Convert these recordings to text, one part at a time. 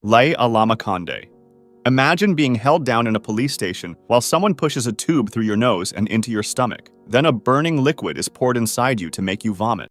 Lay Alama Conde. Imagine being held down in a police station while someone pushes a tube through your nose and into your stomach. Then a burning liquid is poured inside you to make you vomit.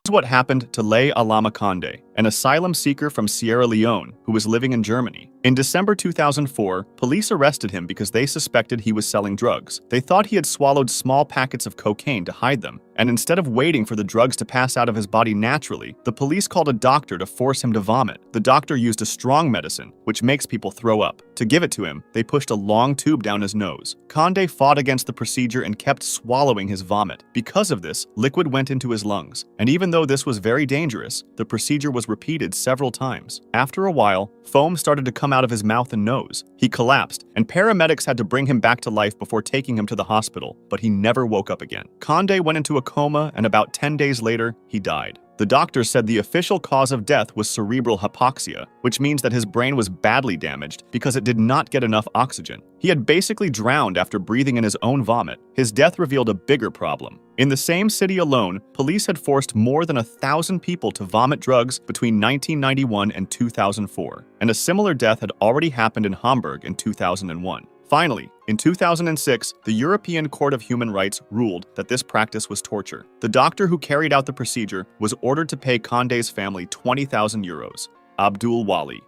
This is what happened to Lay Alama Conde, an asylum seeker from Sierra Leone who was living in Germany. In December 2004, police arrested him because they suspected he was selling drugs. They thought he had swallowed small packets of cocaine to hide them, and instead of waiting for the drugs to pass out of his body naturally, the police called a doctor to force him to vomit. The doctor used a strong medicine, which makes people throw up. To give it to him, they pushed a long tube down his nose. Conde fought against the procedure and kept swallowing his vomit. Because of this, liquid went into his lungs, and even though this was very dangerous, the procedure was repeated several times. After a while, foam started to come out of his mouth and nose. He collapsed, and paramedics had to bring him back to life before taking him to the hospital, but he never woke up again. Conde went into a coma, and about 10 days later, he died. The doctor said the official cause of death was cerebral hypoxia, which means that his brain was badly damaged because it did not get enough oxygen. He had basically drowned after breathing in his own vomit. His death revealed a bigger problem. In the same city alone, police had forced more than 1,000 people to vomit drugs between 1991 and 2004, and a similar death had already happened in Hamburg in 2001. Finally, in 2006, the European Court of Human Rights ruled that this practice was torture. The doctor who carried out the procedure was ordered to pay Conde's family 20,000 euros. Abdul Wali.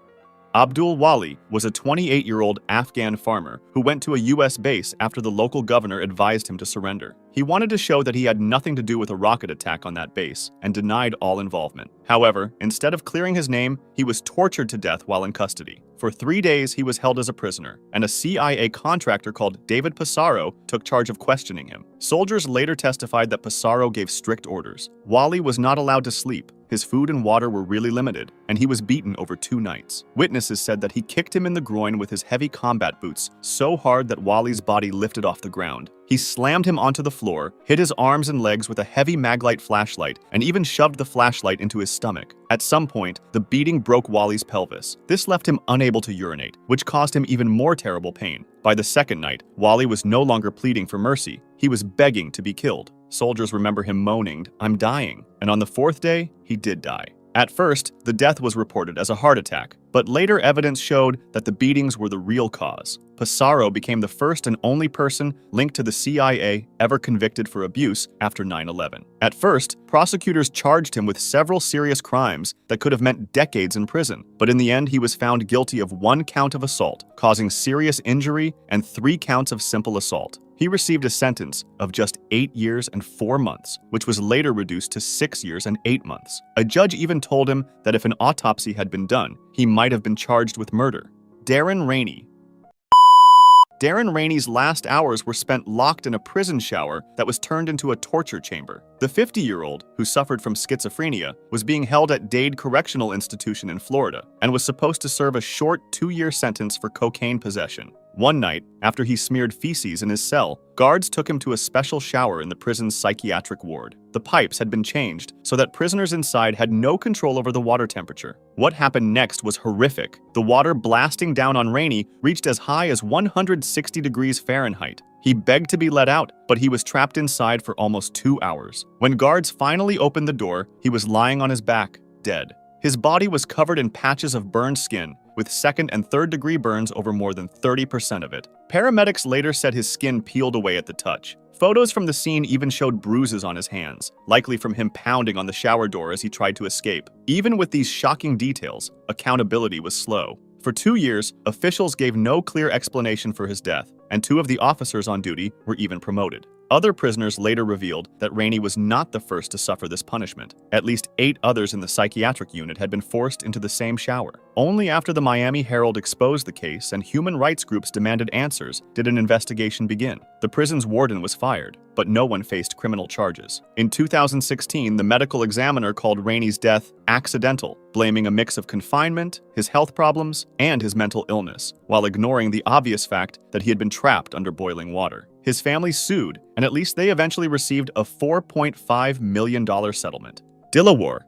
Abdul Wali was a 28-year-old Afghan farmer who went to a US base after the local governor advised him to surrender. He wanted to show that he had nothing to do with a rocket attack on that base and denied all involvement. However, instead of clearing his name, he was tortured to death while in custody. For 3 days, he was held as a prisoner, and a CIA contractor called David Pissarro took charge of questioning him. Soldiers later testified that Pissarro gave strict orders. Wali was not allowed to sleep. His food and water were really limited, and he was beaten over 2 nights. Witnesses said that he kicked him in the groin with his heavy combat boots so hard that Wali's body lifted off the ground. He slammed him onto the floor, hit his arms and legs with a heavy Maglite flashlight, and even shoved the flashlight into his stomach. At some point, the beating broke Wali's pelvis. This left him unable to urinate, which caused him even more terrible pain. By the second night, Wali was no longer pleading for mercy. He was begging to be killed. Soldiers remember him moaning, "I'm dying." And on the 4th day, he did die. At first, the death was reported as a heart attack, but later evidence showed that the beatings were the real cause. Pissarro became the first and only person linked to the CIA ever convicted for abuse after 9/11. At first, prosecutors charged him with several serious crimes that could have meant decades in prison, but in the end he was found guilty of 1 count of assault, causing serious injury, and 3 counts of simple assault. He received a sentence of just 8 years and 4 months, which was later reduced to 6 years and 8 months. A judge even told him that if an autopsy had been done, he might have been charged with murder. Darren Rainey. Darren Rainey's last hours were spent locked in a prison shower that was turned into a torture chamber. The 50-year-old, who suffered from schizophrenia, was being held at Dade Correctional Institution in Florida and was supposed to serve a short 2-year sentence for cocaine possession. One night, after he smeared feces in his cell, guards took him to a special shower in the prison's psychiatric ward. The pipes had been changed so that prisoners inside had no control over the water temperature. What happened next was horrific. The water blasting down on Rainey reached as high as 160 degrees Fahrenheit. He begged to be let out, but he was trapped inside for almost 2 hours. When guards finally opened the door, he was lying on his back, dead. His body was covered in patches of burned skin, with 2nd and 3rd degree burns over more than 30% of it. Paramedics later said his skin peeled away at the touch. Photos from the scene even showed bruises on his hands, likely from him pounding on the shower door as he tried to escape. Even with these shocking details, accountability was slow. For 2 years, officials gave no clear explanation for his death, and 2 of the officers on duty were even promoted. Other prisoners later revealed that Rainey was not the first to suffer this punishment. At least 8 others in the psychiatric unit had been forced into the same shower. Only after the Miami Herald exposed the case and human rights groups demanded answers did an investigation begin. The prison's warden was fired, but no one faced criminal charges. In 2016, the medical examiner called Rainey's death accidental, blaming a mix of confinement, his health problems, and his mental illness, while ignoring the obvious fact that he had been trapped under boiling water. His family sued, and at least they eventually received a $4.5 million settlement. Dilawar.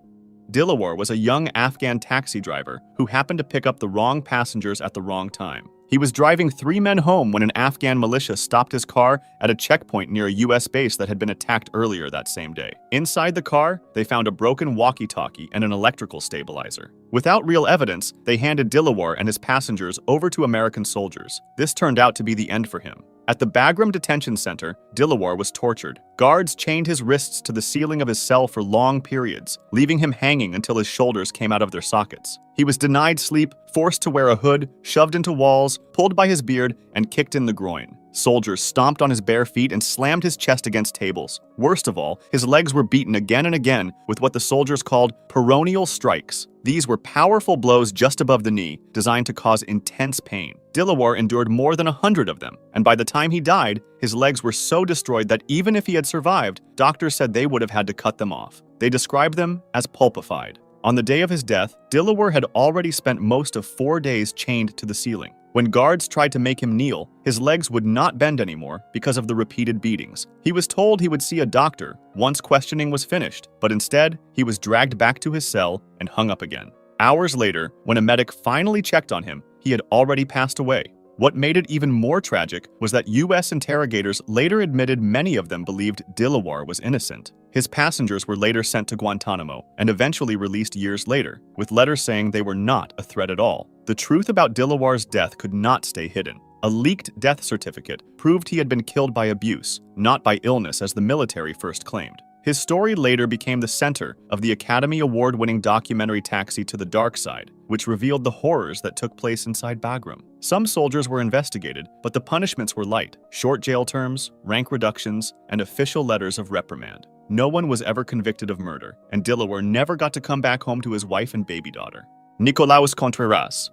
Dilawar was a young Afghan taxi driver who happened to pick up the wrong passengers at the wrong time. He was driving 3 men home when an Afghan militia stopped his car at a checkpoint near a US base that had been attacked earlier that same day. Inside the car, they found a broken walkie-talkie and an electrical stabilizer. Without real evidence, they handed Dilawar and his passengers over to American soldiers. This turned out to be the end for him. At the Bagram Detention Center, Dilawar was tortured. Guards chained his wrists to the ceiling of his cell for long periods, leaving him hanging until his shoulders came out of their sockets. He was denied sleep, forced to wear a hood, shoved into walls, pulled by his beard, and kicked in the groin. Soldiers stomped on his bare feet and slammed his chest against tables. Worst of all, his legs were beaten again and again with what the soldiers called peroneal strikes. These were powerful blows just above the knee, designed to cause intense pain. Dilawar endured more than 100 of them, and by the time he died, his legs were so destroyed that even if he had survived, doctors said they would have had to cut them off. They described them as pulpified. On the day of his death, Dilawar had already spent most of 4 days chained to the ceiling. When guards tried to make him kneel, his legs would not bend anymore because of the repeated beatings. He was told he would see a doctor once questioning was finished, but instead, he was dragged back to his cell and hung up again. Hours later, when a medic finally checked on him, he had already passed away. What made it even more tragic was that US interrogators later admitted many of them believed Dilawar was innocent. His passengers were later sent to Guantanamo and eventually released years later, with letters saying they were not a threat at all. The truth about Dilawar's death could not stay hidden. A leaked death certificate proved he had been killed by abuse, not by illness as the military first claimed. His story later became the center of the Academy Award-winning documentary Taxi to the Dark Side, which revealed the horrors that took place inside Bagram. Some soldiers were investigated, but the punishments were light: short jail terms, rank reductions, and official letters of reprimand. No one was ever convicted of murder, and Dilawar never got to come back home to his wife and baby daughter. Nicolaus Contreras.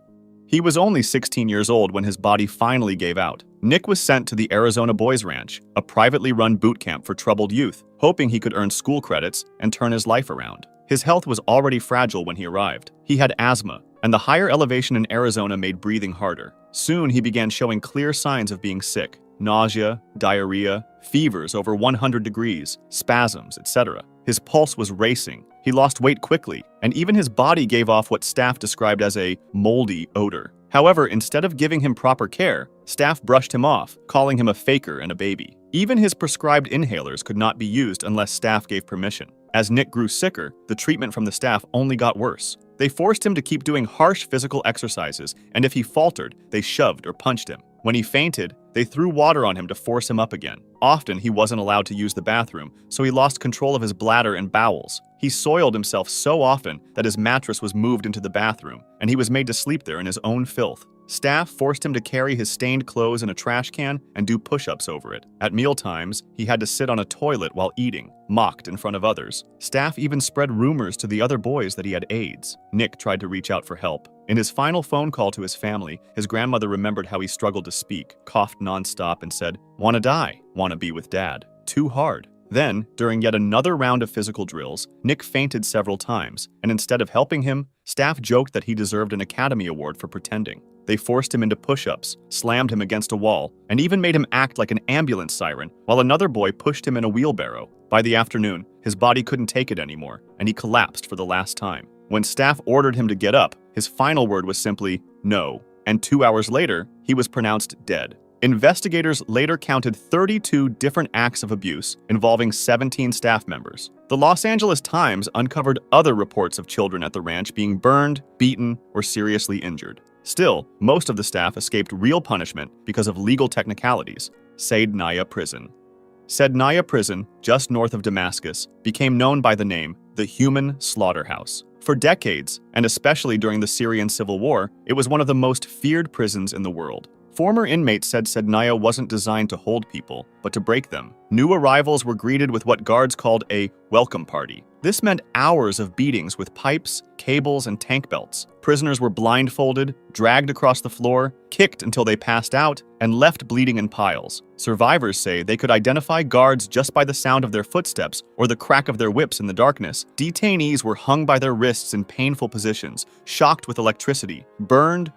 He was only 16 years old when his body finally gave out. Nick was sent to the Arizona Boys Ranch, a privately run boot camp for troubled youth, hoping he could earn school credits and turn his life around. His health was already fragile when he arrived. He had asthma, and the higher elevation in Arizona made breathing harder. Soon he began showing clear signs of being sick: nausea, diarrhea, fevers over 100 degrees, spasms, etc. His pulse was racing. He lost weight quickly, and even his body gave off what staff described as a moldy odor. However, instead of giving him proper care, staff brushed him off, calling him a faker and a baby. Even his prescribed inhalers could not be used unless staff gave permission. As Nick grew sicker, the treatment from the staff only got worse. They forced him to keep doing harsh physical exercises, and if he faltered, they shoved or punched him. When he fainted, they threw water on him to force him up again. Often, he wasn't allowed to use the bathroom, so he lost control of his bladder and bowels. He soiled himself so often that his mattress was moved into the bathroom, and he was made to sleep there in his own filth. Staff forced him to carry his stained clothes in a trash can and do push-ups over it. At mealtimes, he had to sit on a toilet while eating, mocked in front of others. Staff even spread rumors to the other boys that he had AIDS. Nick tried to reach out for help. In his final phone call to his family, his grandmother remembered how he struggled to speak, coughed nonstop, and said, "Wanna die, wanna be with Dad. Too hard." Then, during yet another round of physical drills, Nick fainted several times, and instead of helping him, staff joked that he deserved an Academy Award for pretending. They forced him into push-ups, slammed him against a wall, and even made him act like an ambulance siren, while another boy pushed him in a wheelbarrow. By the afternoon, his body couldn't take it anymore, and he collapsed for the last time. When staff ordered him to get up, his final word was simply, "No," and 2 hours later, he was pronounced dead. Investigators later counted 32 different acts of abuse involving 17 staff members. The Los Angeles Times uncovered other reports of children at the ranch being burned, beaten, or seriously injured. Still, most of the staff escaped real punishment because of legal technicalities. Saydnaya Prison. Saydnaya Prison, just north of Damascus, became known by the name the Human Slaughterhouse. For decades, and especially during the Syrian Civil War, it was one of the most feared prisons in the world. Former inmates said Saydnaya wasn't designed to hold people, but to break them. New arrivals were greeted with what guards called a welcome party. This meant hours of beatings with pipes, cables, and tank belts. Prisoners were blindfolded, dragged across the floor, kicked until they passed out, and left bleeding in piles. Survivors say they could identify guards just by the sound of their footsteps or the crack of their whips in the darkness. Detainees were hung by their wrists in painful positions, shocked with electricity, burned,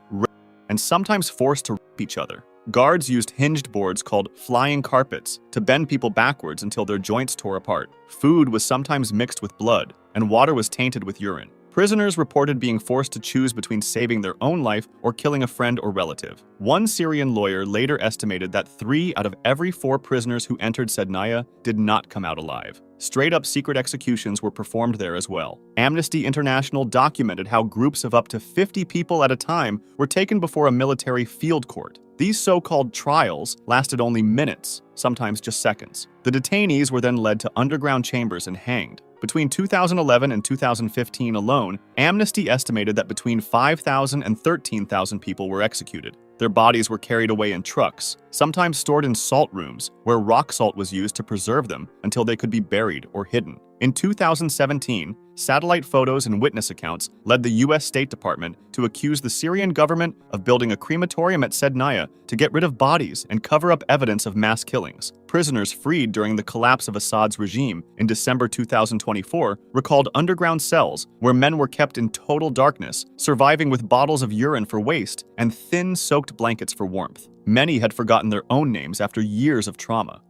and sometimes forced to rape each other. Guards used hinged boards called flying carpets to bend people backwards until their joints tore apart. Food was sometimes mixed with blood, and water was tainted with urine. Prisoners reported being forced to choose between saving their own life or killing a friend or relative. One Syrian lawyer later estimated that 3 out of every 4 prisoners who entered Sednaya did not come out alive. Straight-up secret executions were performed there as well. Amnesty International documented how groups of up to 50 people at a time were taken before a military field court. These so-called trials lasted only minutes, sometimes just seconds. The detainees were then led to underground chambers and hanged. Between 2011 and 2015 alone, Amnesty estimated that between 5,000 and 13,000 people were executed. Their bodies were carried away in trucks, sometimes stored in salt rooms, where rock salt was used to preserve them until they could be buried or hidden. In 2017, satellite photos and witness accounts led the U.S. State Department to accuse the Syrian government of building a crematorium at Sednaya to get rid of bodies and cover up evidence of mass killings. Prisoners freed during the collapse of Assad's regime in December 2024 recalled underground cells where men were kept in total darkness, surviving with bottles of urine for waste and thin, soaked blankets for warmth. Many had forgotten their own names after years of trauma.